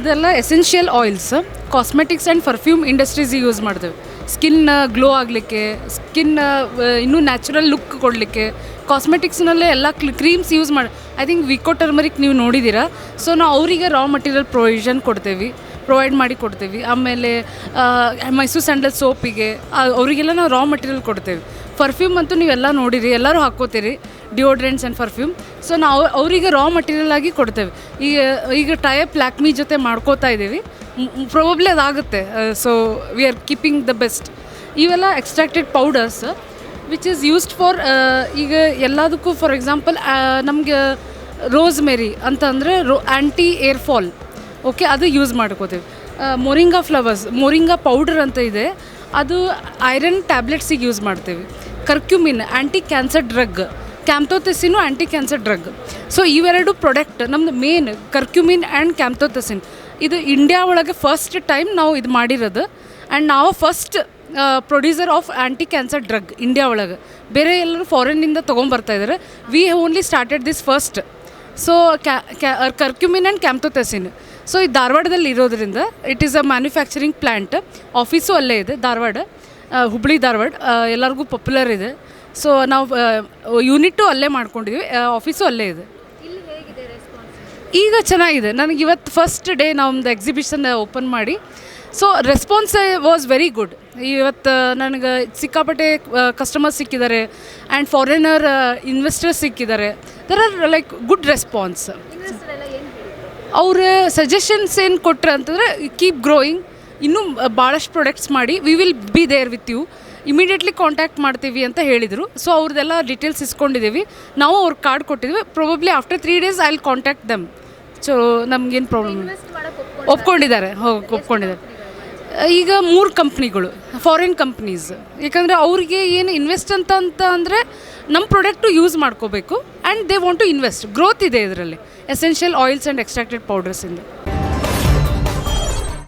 ಇದೆಲ್ಲ essential oils cosmetics and perfume ಇಂಡಸ್ಟ್ರೀಸಿಗೆ use ಮಾಡ್ತೇವೆ. ಸ್ಕಿನ್ ಗ್ಲೋ ಆಗಲಿಕ್ಕೆ, ಸ್ಕಿನ್ ಇನ್ನೂ ನ್ಯಾಚುರಲ್ ಲುಕ್ ಕೊಡಲಿಕ್ಕೆ ಕಾಸ್ಮೆಟಿಕ್ಸ್ನಲ್ಲೇ ಎಲ್ಲ ಕ್ರೀಮ್ಸ್ ಯೂಸ್ ಮಾಡಿ. ಐ ಥಿಂಕ್ ವಿಕೋ ಟರ್ಮರಿಕ್ ನೀವು ನೋಡಿದ್ದೀರಾ. ಸೊ ನಾವು ಅವರಿಗೆ ರಾ ಮಟೀರಿಯಲ್ ಪ್ರೊವೈಡ್ ಮಾಡಿ ಕೊಡ್ತೇವೆ. ಆಮೇಲೆ ಮೈಸೂರು ಸ್ಯಾಂಡಲ್ ಸೋಪಿಗೆ ಅವರಿಗೆಲ್ಲ ನಾವು ರಾ ಮಟೀರಿಯಲ್ ಕೊಡ್ತೇವೆ. ಪರ್ಫ್ಯೂಮ್ ಅಂತೂ ನೀವೆಲ್ಲ ನೋಡಿರಿ, ಎಲ್ಲರೂ ಹಾಕ್ಕೋತೀರಿ ಡಿಯೋಡ್ರೆಂಟ್ಸ್ ಆ್ಯಂಡ್ ಪರ್ಫ್ಯೂಮ್. ಸೊ ನಾವು ಅವರಿಗೆ ರಾ ಮಟೀರಿಯಲ್ ಆಗಿ ಕೊಡ್ತೇವೆ. ಈಗ ಟೈಪ್ ಲ್ಯಾಕ್ಮಿ ಜೊತೆ ಮಾಡ್ಕೋತಾ ಇದ್ದೀವಿ, ಪ್ರೊಬಬ್ಲಿ ಅದಾಗುತ್ತೆ. So we are keeping the best. ಇವೆಲ್ಲ extracted powders which is used for ಈಗ ಎಲ್ಲದಕ್ಕೂ. ಫಾರ್ ಎಕ್ಸಾಂಪಲ್ ನಮಗೆ ರೋಸ್ಮೆರಿ ಅಂತ ಅಂದರೆ ಆ್ಯಂಟಿ ಏರ್ ಫಾಲ್, ಓಕೆ, ಅದು ಯೂಸ್ ಮಾಡ್ಕೋತೀವಿ. ಮೊರಿಂಗಾ ಫ್ಲವರ್ಸ್, ಮೊರಿಂಗಾ ಪೌಡರ್ ಅಂತ ಇದೆ, ಅದು ಐರನ್ ಟ್ಯಾಬ್ಲೆಟ್ಸಿಗೆ ಯೂಸ್ ಮಾಡ್ತೀವಿ. Curcumin anti cancer drug, camptothecin anti cancer drug. So ಇವೆರಡು ಪ್ರಾಡಕ್ಟ್ ನಮ್ಮದು ಮೇನ್, ಕರ್ಕ್ಯುಮಿನ್ ಆ್ಯಂಡ್ ಕ್ಯಾಂಪ್ತೋಥೆಸಿನ್. ಇದು ಇಂಡಿಯಾ ಒಳಗೆ ಫಸ್ಟ್ ಟೈಮ್ ನಾವು ಇದು ಮಾಡಿರೋದು. ಆ್ಯಂಡ್ ನಾವು first producer of anti cancer drug India ಒಳಗೆ. ಬೇರೆ ಎಲ್ಲರೂ ಫಾರಿನ್ನಿಂದ ತೊಗೊಂಬರ್ತಾಯಿದ್ದಾರೆ. We only started this first. So curcumin and camptothecin. So ಇದು ಧಾರವಾಡದಲ್ಲಿ ಇರೋದ್ರಿಂದ it is a manufacturing plant. Office ಅಲ್ಲೇ ಇದೆ, ಧಾರವಾಡ, ಹುಬ್ಳಿ ಧಾರವಾಡ, ಎಲ್ಲರಿಗೂ ಪಾಪ್ಯುಲರ್ ಇದೆ. ಸೊ ನಾವು ಯೂನಿಟು ಅಲ್ಲೇ ಮಾಡ್ಕೊಂಡಿದ್ದೀವಿ, ಆಫೀಸು ಅಲ್ಲೇ ಇದೆ. ಈಗ ಚೆನ್ನಾಗಿದೆ. ನನಗೆ ಇವತ್ತು ಫಸ್ಟ್ ಡೇ ನಮ್ಮದು ಎಕ್ಸಿಬಿಷನ್ ಓಪನ್ ಮಾಡಿ. So response was very good. ಇವತ್ತು ನನಗೆ ಸಿಕ್ಕಾಪಟ್ಟೆ ಕಸ್ಟಮರ್ಸ್ ಸಿಕ್ಕಿದ್ದಾರೆ ಆ್ಯಂಡ್ ಫಾರಿನರ್ ಇನ್ವೆಸ್ಟರ್ಸ್ ಸಿಕ್ಕಿದ್ದಾರೆ. There are like good response. ಅವ್ರ ಸಜೆಷನ್ಸ್ ಏನು ಕೊಟ್ಟರೆ ಅಂತಂದರೆ ಕೀಪ್ ಗ್ರೋಯಿಂಗ್, ಇನ್ನೂ ಭಾಳಷ್ಟು ಪ್ರಾಡಕ್ಟ್ಸ್ ಮಾಡಿ, we will be there with you, immediately contact ಮಾಡ್ತೀವಿ ಅಂತ ಹೇಳಿದರು. ಸೊ ಅವ್ರದ್ದೆಲ್ಲ ಡೀಟೇಲ್ಸ್ ಇಸ್ಕೊಂಡಿದ್ದೀವಿ. ನಾವು ಅವ್ರ ಕಾರ್ಡ್ ಕೊಟ್ಟಿದ್ವಿ. Probably after 3 days I will contact them. So ನಮಗೇನು ಪ್ರಾಬ್ಲಮ್, ಒಪ್ಕೊಂಡಿದ್ದಾರೆ. ಒಪ್ಕೊಂಡಿದ್ದಾರೆ. ಈಗ 3 ಕಂಪ್ನಿಗಳು ಫಾರಿನ್ ಕಂಪ್ನೀಸ್. ಯಾಕಂದರೆ ಅವ್ರಿಗೆ ಏನು ಇನ್ವೆಸ್ಟ್ ಅಂತ ಅಂದರೆ ನಮ್ಮ ಪ್ರಾಡಕ್ಟು ಯೂಸ್ ಮಾಡ್ಕೋಬೇಕು and they want to invest. Growth ಇದೆ ಇದರಲ್ಲಿ, ಎಸೆನ್ಷಿಯಲ್ ಆಯಿಲ್ಸ್ ಆ್ಯಂಡ್ ಎಕ್ಸ್ಟ್ರಾಕ್ಟೆಡ್ ಪೌಡರ್ಸಿಂದ.